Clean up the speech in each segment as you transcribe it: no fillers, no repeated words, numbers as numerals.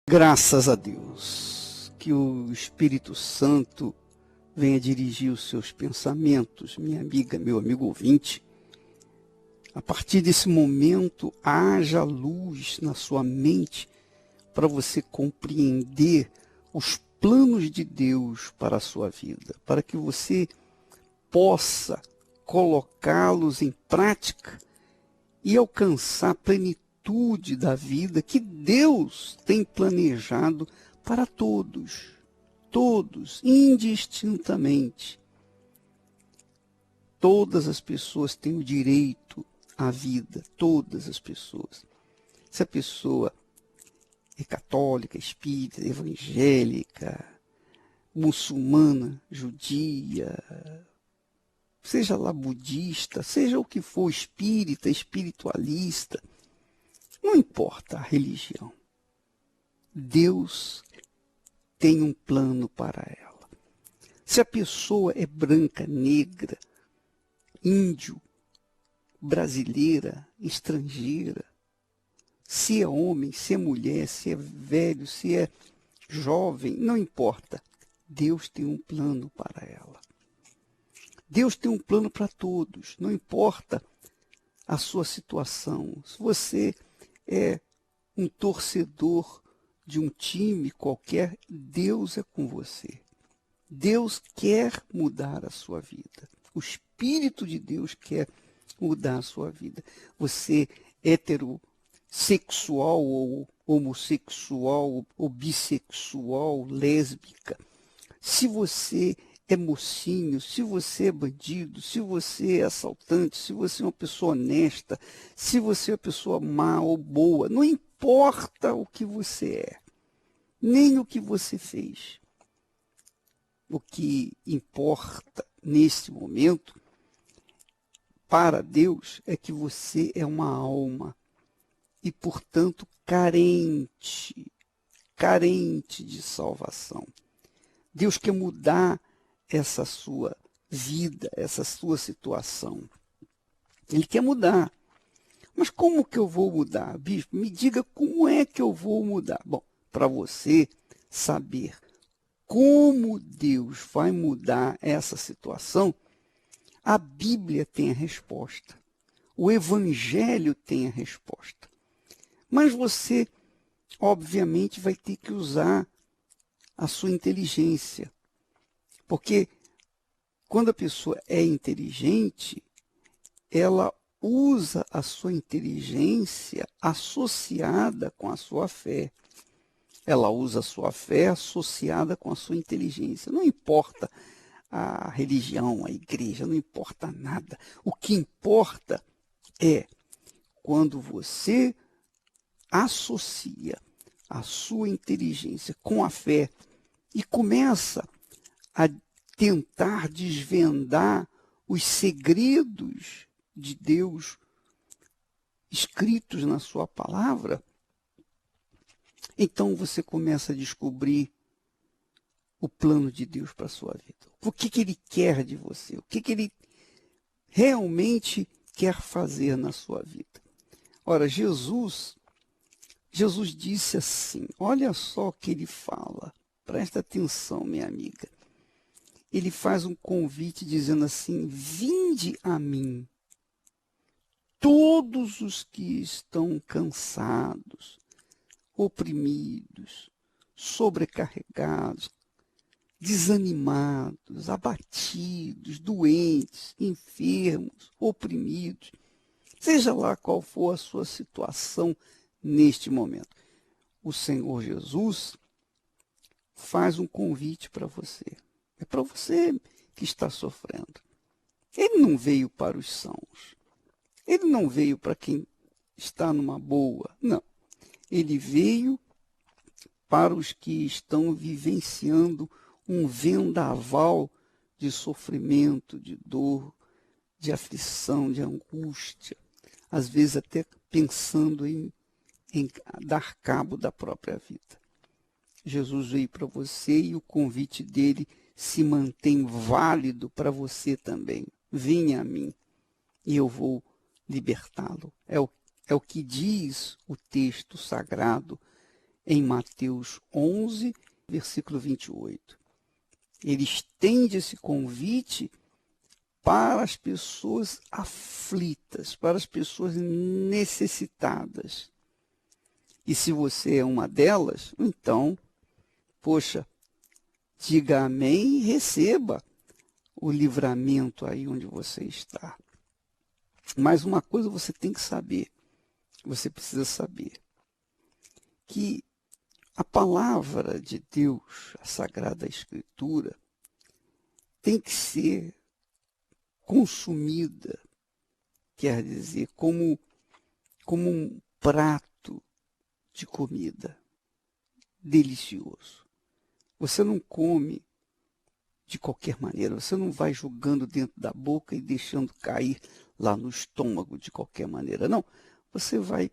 Graças a Deus, que o Espírito Santo venha dirigir os seus pensamentos, minha amiga, meu amigo ouvinte. A partir desse momento, haja luz na sua mente para você compreender os planos de Deus para a sua vida, para que você possa colocá-los em prática e alcançar a plenitude da vida que Deus tem planejado para todos, indistintamente. Todas as pessoas têm o direito à vida, todas as pessoas. Se a pessoa é católica, espírita, evangélica, muçulmana, judia, seja lá budista, seja o que for, espírita, espiritualista, não importa a religião. Deus tem um plano para ela. Se a pessoa é branca, negra, índio, brasileira, estrangeira, se é homem, se é mulher, se é velho, se é jovem, não importa. Deus tem um plano para ela. Deus tem um plano para todos, não importa a sua situação. Se você é um torcedor de um time qualquer, Deus é com você. Deus quer mudar a sua vida. O Espírito de Deus quer mudar a sua vida. Você heterossexual ou homossexual ou bissexual, lésbica, se você é mocinho, se você é bandido, se você é assaltante, se você é uma pessoa honesta, se você é uma pessoa má ou boa, não importa o que você é, nem o que você fez. O que importa nesse momento, para Deus, é que você é uma alma e, portanto, carente de salvação. Deus quer mudar essa sua vida, essa sua situação. Ele quer mudar. Mas como que eu vou mudar, bispo? Me diga como é que eu vou mudar. Bom, para você saber como Deus vai mudar essa situação, a Bíblia tem a resposta. O Evangelho tem a resposta. Mas você, obviamente, vai ter que usar a sua inteligência. Porque quando a pessoa é inteligente, ela usa a sua inteligência associada com a sua fé. Ela usa a sua fé associada com a sua inteligência. Não importa a religião, a igreja, não importa nada. O que importa é quando você associa a sua inteligência com a fé e começa a tentar desvendar os segredos de Deus escritos na sua palavra, então você começa a descobrir o plano de Deus para a sua vida. O que Ele quer de você, o que Ele realmente quer fazer na sua vida. Ora, Jesus disse assim, olha só o que Ele fala, presta atenção, minha amiga. Ele faz um convite dizendo assim, vinde a mim, todos os que estão cansados, oprimidos, sobrecarregados, desanimados, abatidos, doentes, enfermos, oprimidos, seja lá qual for a sua situação neste momento. O Senhor Jesus faz um convite para você. É para você que está sofrendo. Ele não veio para os sãos. Ele não veio para quem está numa boa. Não. Ele veio para os que estão vivenciando um vendaval de sofrimento, de dor, de aflição, de angústia. Às vezes até pensando em dar cabo da própria vida. Jesus veio para você e o convite dele se mantém válido para você também. Venha a mim e eu vou libertá-lo. É o que diz o texto sagrado em Mateus 11, versículo 28. Ele estende esse convite para as pessoas aflitas, para as pessoas necessitadas. E se você é uma delas, então, poxa, diga amém e receba o livramento aí onde você está. Mas uma coisa você tem que saber, você precisa saber, que a palavra de Deus, a Sagrada Escritura, tem que ser consumida, quer dizer, como um prato de comida delicioso. Você não come de qualquer maneira, você não vai jogando dentro da boca e deixando cair lá no estômago de qualquer maneira. Não, você vai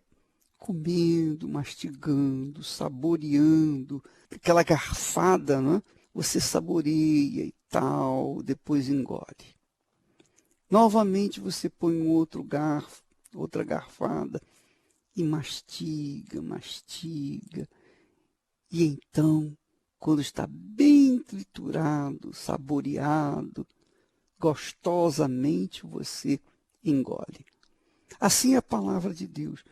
comendo, mastigando, saboreando, aquela garfada, né? Você saboreia e tal, depois engole. Novamente você põe um outro garfo, outra garfada, e mastiga, mastiga. E então, quando está bem triturado, saboreado, gostosamente você engole. Assim é a palavra de Deus.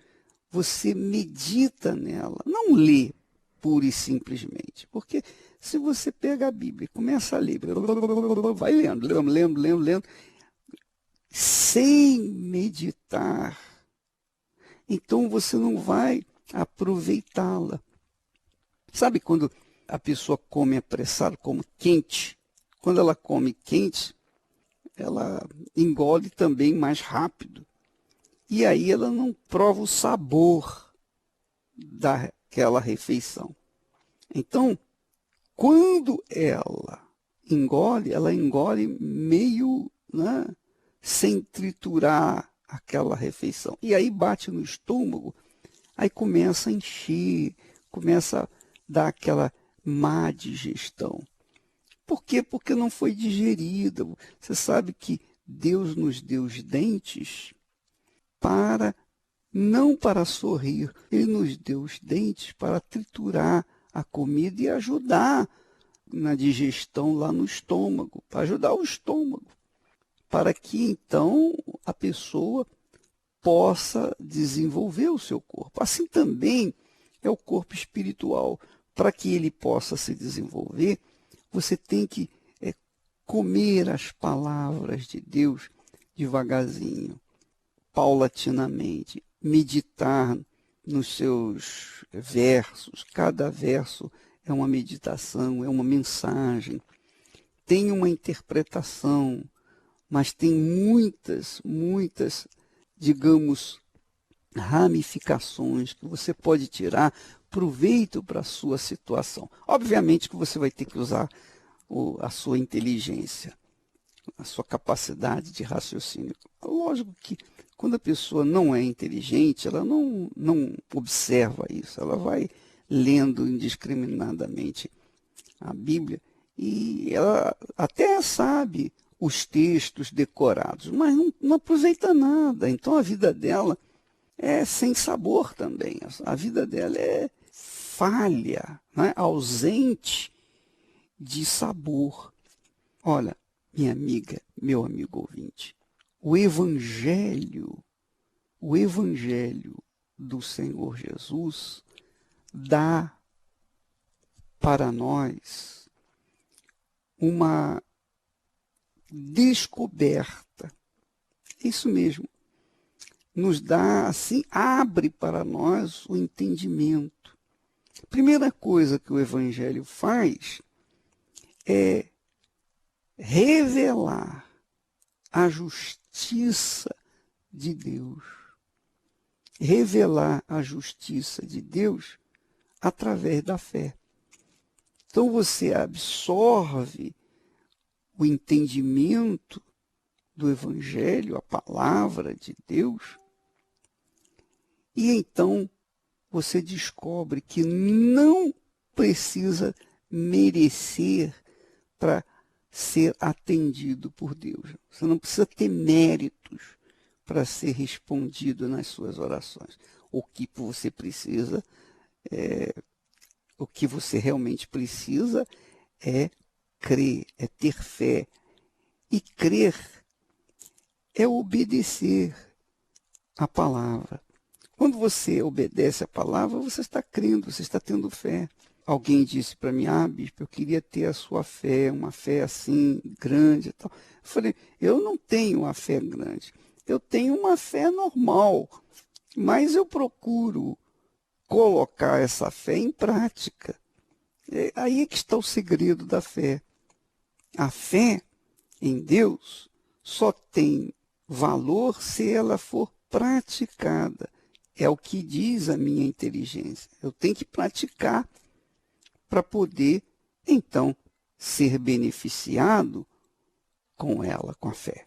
Você medita nela, não lê pura e simplesmente. Porque se você pega a Bíblia e começa a ler, vai lendo, sem meditar, então você não vai aproveitá-la. Sabe quando a pessoa come apressado, como quente? Quando ela come quente, ela engole também mais rápido. E aí ela não prova o sabor daquela refeição. Então, quando ela engole meio, né, sem triturar aquela refeição. E aí bate no estômago, aí começa a encher, começa a dar aquela má digestão. Por quê? Porque não foi digerida. Você sabe que Deus nos deu os dentes não para sorrir, Ele nos deu os dentes para triturar a comida e ajudar na digestão lá no estômago, para ajudar o estômago, para que então a pessoa possa desenvolver o seu corpo. Assim também é o corpo espiritual. Para que ele possa se desenvolver, você tem que comer as palavras de Deus devagarzinho, paulatinamente, meditar nos seus versos. Cada verso é uma meditação, é uma mensagem, tem uma interpretação, mas tem muitas, digamos, ramificações que você pode tirar proveito para a sua situação. Obviamente que você vai ter que usar a sua inteligência, a sua capacidade de raciocínio. Lógico que quando a pessoa não é inteligente, ela não observa isso, ela vai lendo indiscriminadamente a Bíblia e ela até sabe os textos decorados, mas não aproveita nada. Então a vida dela é sem sabor também. A vida dela é falha, né? Ausente de sabor. Olha, minha amiga, meu amigo ouvinte, o Evangelho do Senhor Jesus dá para nós uma descoberta. Isso mesmo. Nos dá, assim, abre para nós o entendimento. A primeira coisa que o Evangelho faz é revelar a justiça de Deus. Revelar a justiça de Deus através da fé. Então você absorve o entendimento do Evangelho, a palavra de Deus, e então você descobre que não precisa merecer para ser atendido por Deus. Você não precisa ter méritos para ser respondido nas suas orações. O que você precisa O que você realmente precisa é crer, é ter fé. E crer é obedecer a palavra. Quando você obedece a palavra, você está crendo, você está tendo fé. Alguém disse para mim, bispo, eu queria ter a sua fé, uma fé assim, grande e tal. Eu falei, eu não tenho uma fé grande, eu tenho uma fé normal, mas eu procuro colocar essa fé em prática. Aí é que está o segredo da fé. A fé em Deus só tem valor se ela for praticada. É o que diz a minha inteligência. Eu tenho que praticar para poder, então, ser beneficiado com ela, com a fé.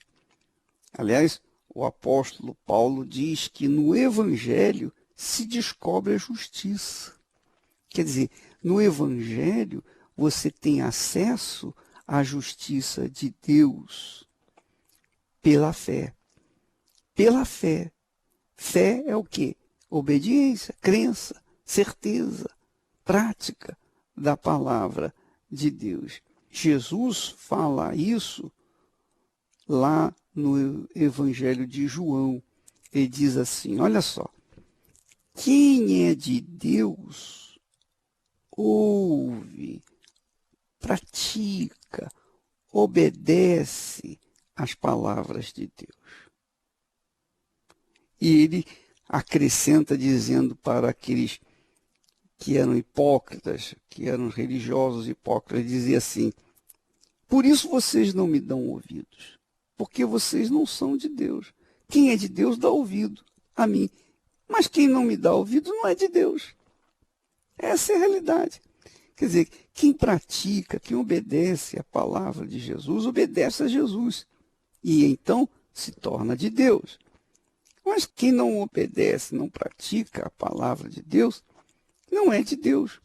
Aliás, o apóstolo Paulo diz que no Evangelho se descobre a justiça. Quer dizer, no Evangelho você tem acesso à justiça de Deus pela fé. Pela fé. Fé é o quê? Obediência, crença, certeza, prática da palavra de Deus. Jesus fala isso lá no Evangelho de João. Ele diz assim, olha só, quem é de Deus ouve, pratica, obedece às palavras de Deus. E ele acrescenta dizendo para aqueles que eram hipócritas, que eram religiosos hipócritas, dizia assim, por isso vocês não me dão ouvidos, porque vocês não são de Deus. Quem é de Deus dá ouvido a mim, mas quem não me dá ouvido não é de Deus. Essa é a realidade. Quer dizer, quem pratica, quem obedece à palavra de Jesus, obedece a Jesus. E então se torna de Deus. Mas quem não obedece, não pratica a palavra de Deus, não é de Deus.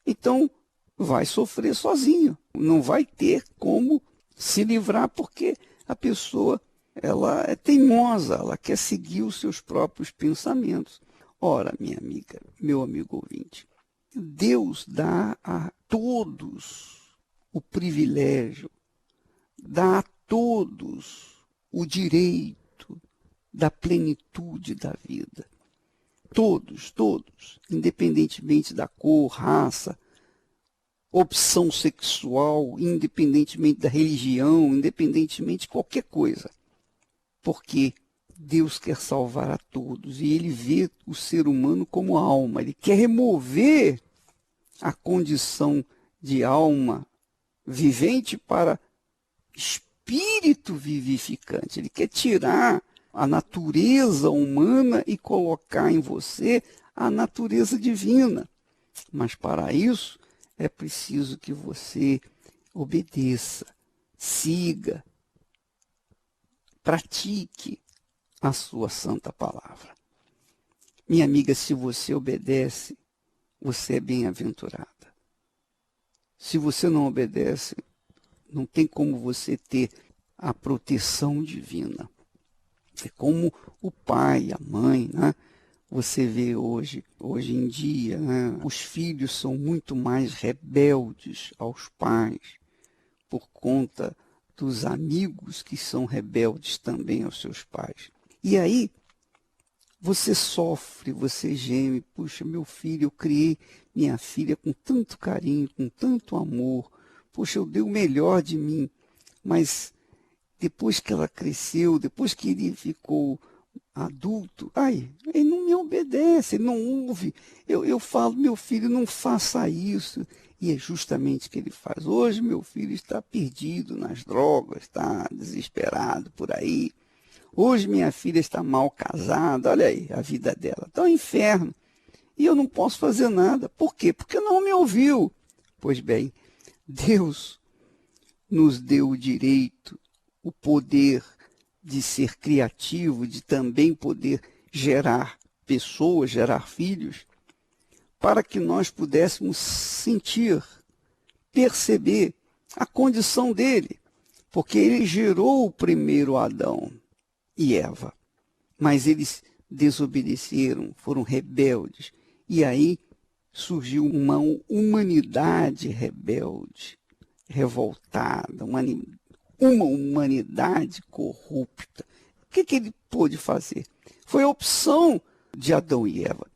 Então, vai sofrer sozinho. Não vai ter como se livrar, porque a pessoa ela é teimosa, ela quer seguir os seus próprios pensamentos. Ora, minha amiga, meu amigo ouvinte, Deus dá a todos o privilégio, dá a todos o direito da plenitude da vida. Todos, independentemente da cor, raça, opção sexual, independentemente da religião, independentemente de qualquer coisa. Porque Deus quer salvar a todos e ele vê o ser humano como alma. Ele quer remover a condição de alma vivente para espírito vivificante. Ele quer tirar a natureza humana e colocar em você a natureza divina. Mas para isso é preciso que você obedeça, siga, pratique a sua santa palavra. Minha amiga, se você obedece, você é bem-aventurada. Se você não obedece, não tem como você ter a proteção divina. É como o pai, a mãe, né? Você vê hoje em dia, né? Os filhos são muito mais rebeldes aos pais por conta dos amigos que são rebeldes também aos seus pais. E aí, você sofre, você geme, puxa, meu filho, eu criei minha filha com tanto carinho, com tanto amor, puxa, eu dei o melhor de mim, mas depois que ela cresceu, depois que ele ficou adulto, ele não me obedece, ele não ouve. Eu falo, meu filho, não faça isso. E é justamente o que ele faz. Hoje meu filho está perdido nas drogas, está desesperado por aí. Hoje minha filha está mal casada, olha aí a vida dela, está um inferno. E eu não posso fazer nada. Por quê? Porque não me ouviu. Pois bem, Deus nos deu o direito, o poder de ser criativo, de também poder gerar pessoas, gerar filhos, para que nós pudéssemos sentir, perceber a condição dele, porque ele gerou o primeiro Adão e Eva, mas eles desobedeceram, foram rebeldes, e aí surgiu uma humanidade rebelde, revoltada, uma humanidade corrupta. O que ele pôde fazer? Foi a opção de Adão e Eva.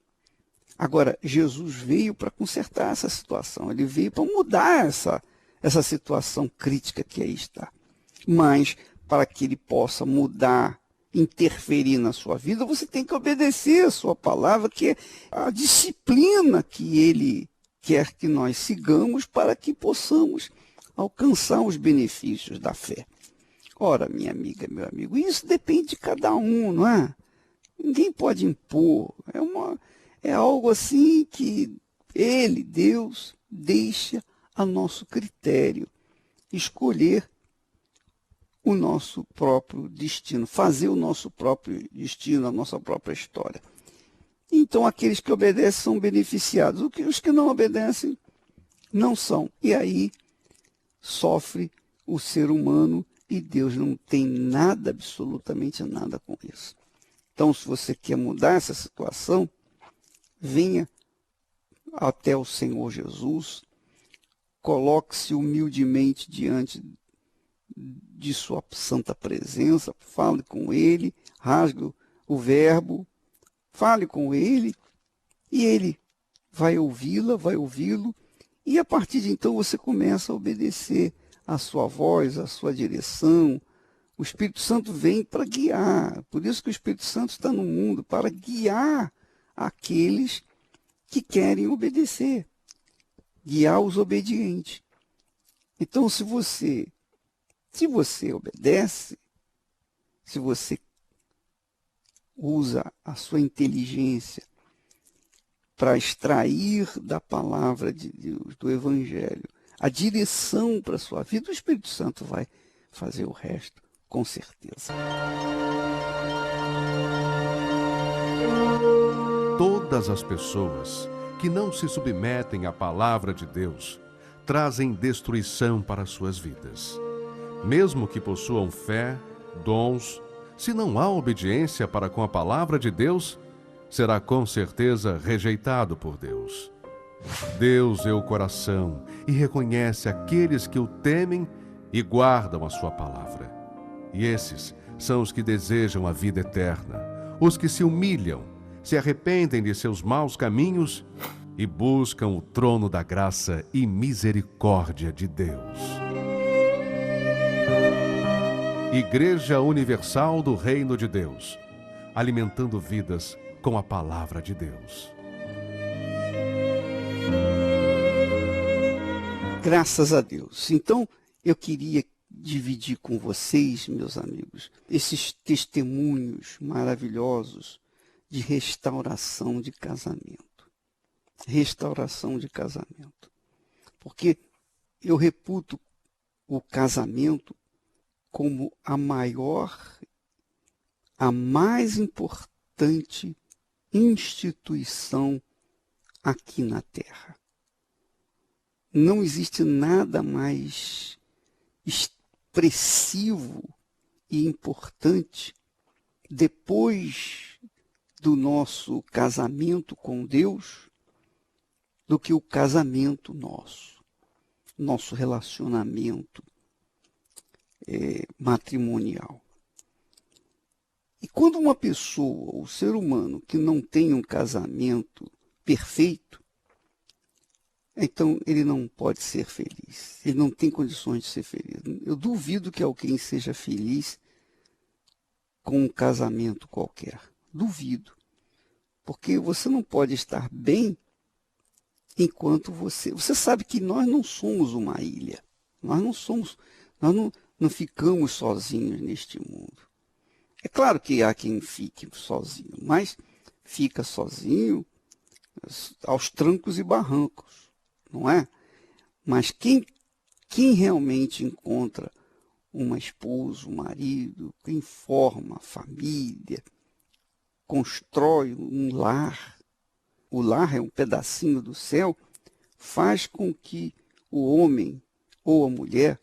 Agora, Jesus veio para consertar essa situação, ele veio para mudar essa situação crítica que aí está. Mas, para que ele possa mudar, interferir na sua vida, você tem que obedecer a sua palavra, que é a disciplina que ele quer que nós sigamos para que possamos alcançar os benefícios da fé. Ora, minha amiga, meu amigo, isso depende de cada um, não é? Ninguém pode impor. É algo assim que ele, Deus, deixa a nosso critério escolher o nosso próprio destino, fazer o nosso próprio destino, a nossa própria história. Então, aqueles que obedecem são beneficiados. Os que não obedecem não são. E aí sofre o ser humano e Deus não tem nada, absolutamente nada com isso. Então, se você quer mudar essa situação, venha até o Senhor Jesus, coloque-se humildemente diante de sua santa presença, fale com ele, rasgue o verbo, fale com ele, e ele vai ouvi-la, vai ouvi-lo, e a partir de então você começa a obedecer a sua voz, a sua direção. O Espírito Santo vem para guiar, por isso que o Espírito Santo está no mundo, para guiar aqueles que querem obedecer, guiar os obedientes. Então, se você obedece, se você usa a sua inteligência para extrair da palavra de Deus, do Evangelho, a direção para a sua vida, o Espírito Santo vai fazer o resto, com certeza. Todas as pessoas que não se submetem à palavra de Deus trazem destruição para suas vidas. Mesmo que possuam fé, dons, se não há obediência para com a palavra de Deus, será com certeza rejeitado por Deus. Deus vê o coração e reconhece aqueles que o temem e guardam a sua palavra. E esses são os que desejam a vida eterna, os que se humilham, se arrependem de seus maus caminhos e buscam o trono da graça e misericórdia de Deus. Igreja Universal do Reino de Deus, alimentando vidas com a palavra de Deus. Graças a Deus. Então, eu queria dividir com vocês, meus amigos, esses testemunhos maravilhosos de restauração de casamento. Restauração de casamento. Porque eu reputo o casamento como a maior, a mais importante instituição aqui na Terra. Não existe nada mais expressivo e importante depois do nosso casamento com Deus do que o casamento nosso relacionamento matrimonial. E quando uma pessoa, o ser humano, que não tem um casamento perfeito, então ele não pode ser feliz. Ele não tem condições de ser feliz. Eu duvido que alguém seja feliz com um casamento qualquer. Duvido. Porque você não pode estar bem enquanto você sabe que nós não somos uma ilha. Nós não ficamos sozinhos neste mundo. É claro que há quem fique sozinho, mas fica sozinho aos trancos e barrancos, não é? Mas quem realmente encontra uma esposa, um marido, quem forma a família, constrói um lar, o lar é um pedacinho do céu, faz com que o homem ou a mulher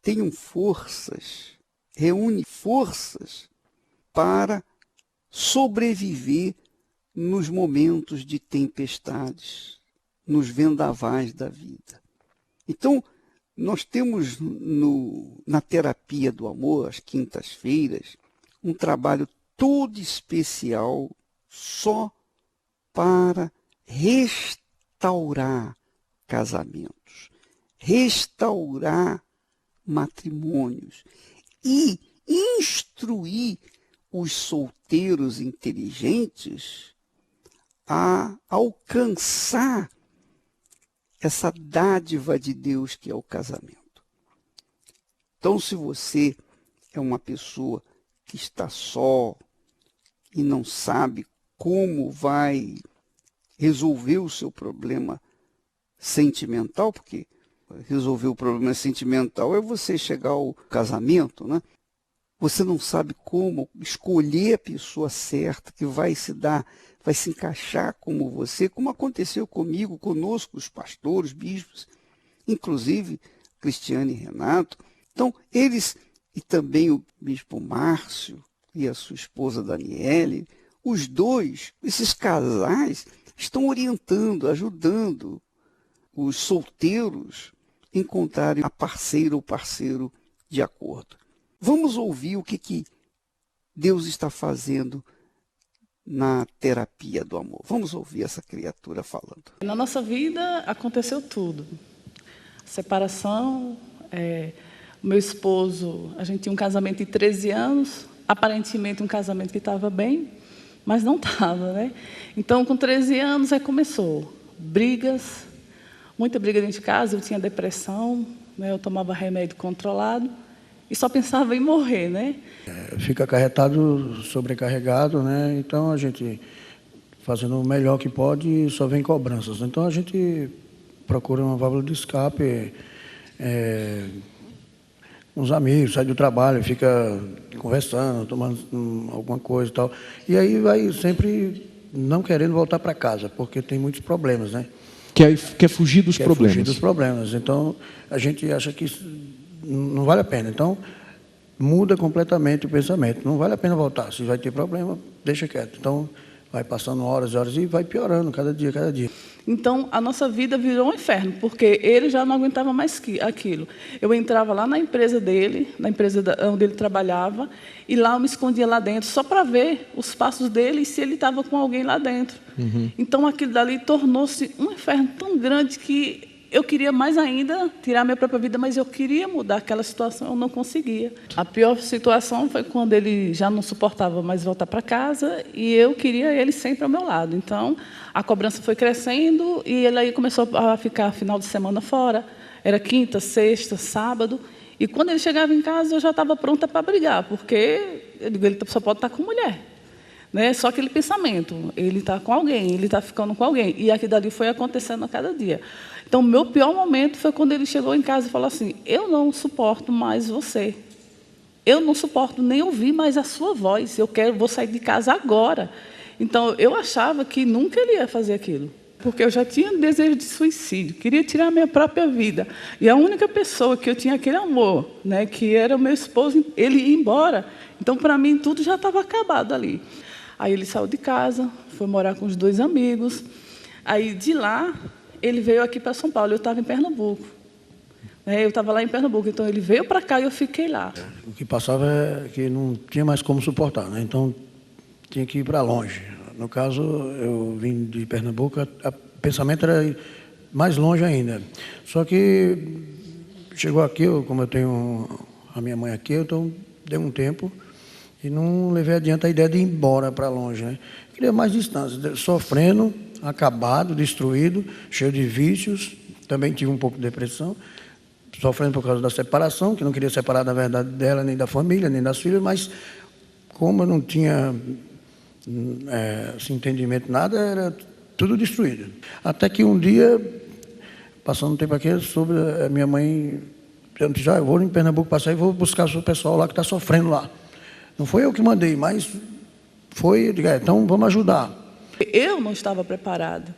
tenham forças, reúne forças para sobreviver nos momentos de tempestades, nos vendavais da vida. Então, nós temos na terapia do amor, às quintas-feiras, um trabalho todo especial só para restaurar casamentos, restaurar matrimônios e instruir os solteiros inteligentes a alcançar essa dádiva de Deus que é o casamento. Então, se você é uma pessoa que está só e não sabe como vai resolver o seu problema sentimental, porque resolver o problema sentimental é você chegar ao casamento, né? Você não sabe como escolher a pessoa certa que vai se encaixar como você, como aconteceu comigo, conosco, os pastores, bispos, inclusive Cristiane e Renato. Então, eles, e também o bispo Márcio e a sua esposa Daniele, os dois, esses casais, estão orientando, ajudando os solteiros a encontrarem a parceira ou parceiro de acordo. Vamos ouvir o que Deus está fazendo na terapia do amor. Vamos ouvir essa criatura falando. Na nossa vida aconteceu tudo. Separação, meu esposo, a gente tinha um casamento de 13 anos, aparentemente um casamento que estava bem, mas não estava, né? Então, com 13 anos, aí começou brigas, muita briga dentro de casa, eu tinha depressão, né? Eu tomava remédio controlado e só pensava em morrer, né? Fica acarretado, sobrecarregado, né? Então, a gente, fazendo o melhor que pode, só vem cobranças. Então, a gente procura uma válvula de escape, uns amigos, sai do trabalho, fica conversando, tomando alguma coisa e tal. E aí vai sempre não querendo voltar para casa, porque tem muitos problemas, né? Quer fugir dos problemas. Fugir dos problemas. Então, a gente acha que isso não vale a pena. Então, muda completamente o pensamento. Não vale a pena voltar. Se vai ter problema, deixa quieto. Então, vai passando horas e horas e vai piorando cada dia, cada dia. Então, a nossa vida virou um inferno, porque ele já não aguentava mais aquilo. Eu entrava lá na empresa dele, na empresa onde ele trabalhava, e lá eu me escondia lá dentro, só para ver os passos dele e se ele estava com alguém lá dentro. Uhum. Então, aquilo dali tornou-se um inferno tão grande que eu queria mais ainda tirar minha própria vida, mas eu queria mudar aquela situação, eu não conseguia. A pior situação foi quando ele já não suportava mais voltar para casa e eu queria ele sempre ao meu lado. Então, a cobrança foi crescendo e ele aí começou a ficar final de semana fora. Era quinta, sexta, sábado. E quando ele chegava em casa, eu já estava pronta para brigar, porque ele só pode estar com mulher. Né? Só aquele pensamento, ele está com alguém, ele está ficando com alguém. E aquilo dali foi acontecendo a cada dia. Então, o meu pior momento foi quando ele chegou em casa e falou assim, eu não suporto mais você. Eu não suporto nem ouvir mais a sua voz. Vou sair de casa agora. Então, eu achava que nunca ele ia fazer aquilo. Porque eu já tinha um desejo de suicídio, queria tirar a minha própria vida. E a única pessoa que eu tinha aquele amor, né, que era o meu esposo, ele ia embora. Então, para mim, tudo já estava acabado ali. Aí ele saiu de casa, foi morar com os 2 amigos. Aí, de lá, ele veio aqui para São Paulo. Eu estava em Pernambuco. Eu estava lá em Pernambuco. Então, ele veio para cá e eu fiquei lá. O que passava é que não tinha mais como suportar, né? Então, tinha que ir para longe. No caso, eu vim de Pernambuco, o pensamento era mais longe ainda. Só que chegou aqui, como eu tenho a minha mãe aqui, então deu um tempo e não levei adiante a ideia de ir embora para longe, né? Queria mais distância, sofrendo, acabado, destruído, cheio de vícios, também tive um pouco de depressão, sofrendo por causa da separação, que não queria separar da verdade dela, nem da família, nem das filhas, mas como eu não tinha esse entendimento, nada, era tudo destruído. Até que um dia, passando um tempo aqui, sobre a minha mãe, eu disse, eu vou em Pernambuco passar e vou buscar o pessoal lá que está sofrendo lá. Não foi eu que mandei, mas foi, eu digo, então vamos ajudar. Eu não estava preparada.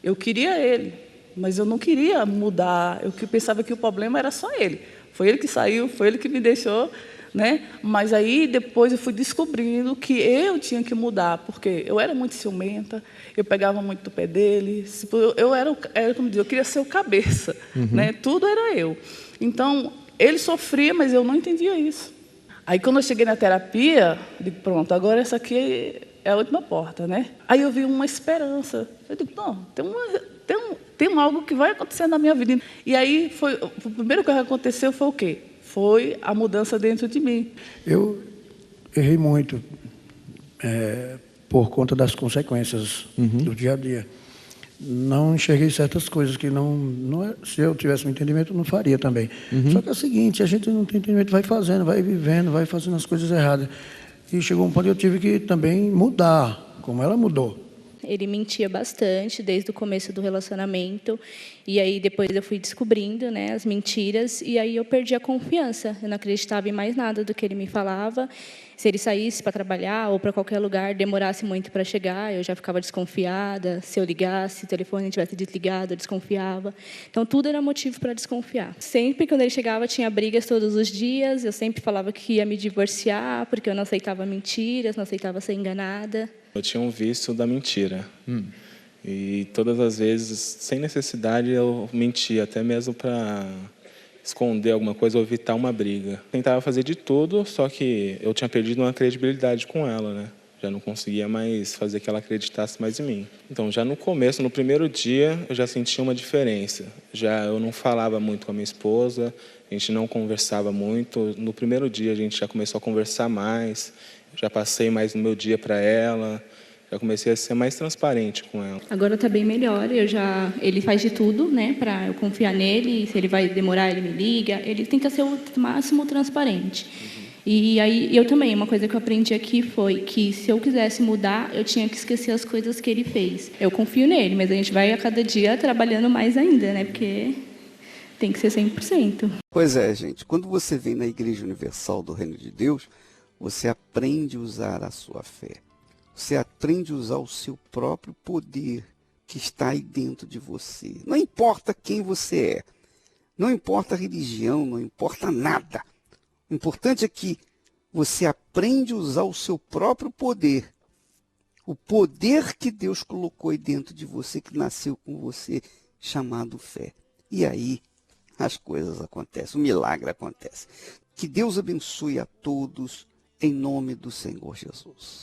Eu queria ele, mas eu não queria mudar. Eu pensava que o problema era só ele. Foi ele que saiu, foi ele que me deixou, né? Mas aí depois eu fui descobrindo que eu tinha que mudar, porque eu era muito ciumenta, eu pegava muito do pé dele, eu era como diz, eu queria ser o cabeça, né? Tudo era eu. Então, ele sofria, mas eu não entendia isso. Aí, quando eu cheguei na terapia, eu digo, pronto, agora essa aqui é a última porta, né? Aí eu vi uma esperança. Eu digo, não, tem algo que vai acontecer na minha vida. E aí, o primeiro que aconteceu foi o quê? Foi a mudança dentro de mim. Eu errei muito por conta das consequências do dia a dia. Não enxerguei certas coisas que se eu tivesse um entendimento, eu não faria também. Só que é o seguinte, a gente não tem entendimento, vai fazendo, vai vivendo, vai fazendo as coisas erradas. E chegou um ponto que eu tive que também mudar, como ela mudou. Ele mentia bastante desde o começo do relacionamento, e aí depois eu fui descobrindo, né, as mentiras, e aí eu perdi a confiança. Eu não acreditava em mais nada do que ele me falava. Se ele saísse para trabalhar ou para qualquer lugar, demorasse muito para chegar, eu já ficava desconfiada. Se eu ligasse, se o telefone tivesse desligado, eu desconfiava. Então, tudo era motivo para desconfiar. Sempre, quando ele chegava, tinha brigas todos os dias. Eu sempre falava que ia me divorciar, porque eu não aceitava mentiras, não aceitava ser enganada. Eu tinha um vício da mentira. E todas as vezes, sem necessidade, eu mentia, até mesmo para esconder alguma coisa ou evitar uma briga. Tentava fazer de tudo, só que eu tinha perdido uma credibilidade com ela, né? Já não conseguia mais fazer que ela acreditasse mais em mim. Então, já no começo, no primeiro dia, eu já sentia uma diferença. Já eu não falava muito com a minha esposa, a gente não conversava muito. No primeiro dia, a gente já começou a conversar mais, eu já passei mais no meu dia para ela, já comecei a ser mais transparente com ela. Agora está bem melhor, ele faz de tudo, né, para eu confiar nele. Se ele vai demorar, ele me liga. Ele tenta ser o máximo transparente. E aí eu também, uma coisa que eu aprendi aqui foi que se eu quisesse mudar, eu tinha que esquecer as coisas que ele fez. Eu confio nele, mas a gente vai a cada dia trabalhando mais ainda, né, porque tem que ser 100%. Pois é, gente, quando você vem na Igreja Universal do Reino de Deus, você aprende a usar a sua fé. Você aprende a usar o seu próprio poder que está aí dentro de você. Não importa quem você é, não importa a religião, não importa nada. O importante é que você aprende a usar o seu próprio poder. O poder que Deus colocou aí dentro de você, que nasceu com você, chamado fé. E aí as coisas acontecem, o milagre acontece. Que Deus abençoe a todos, em nome do Senhor Jesus.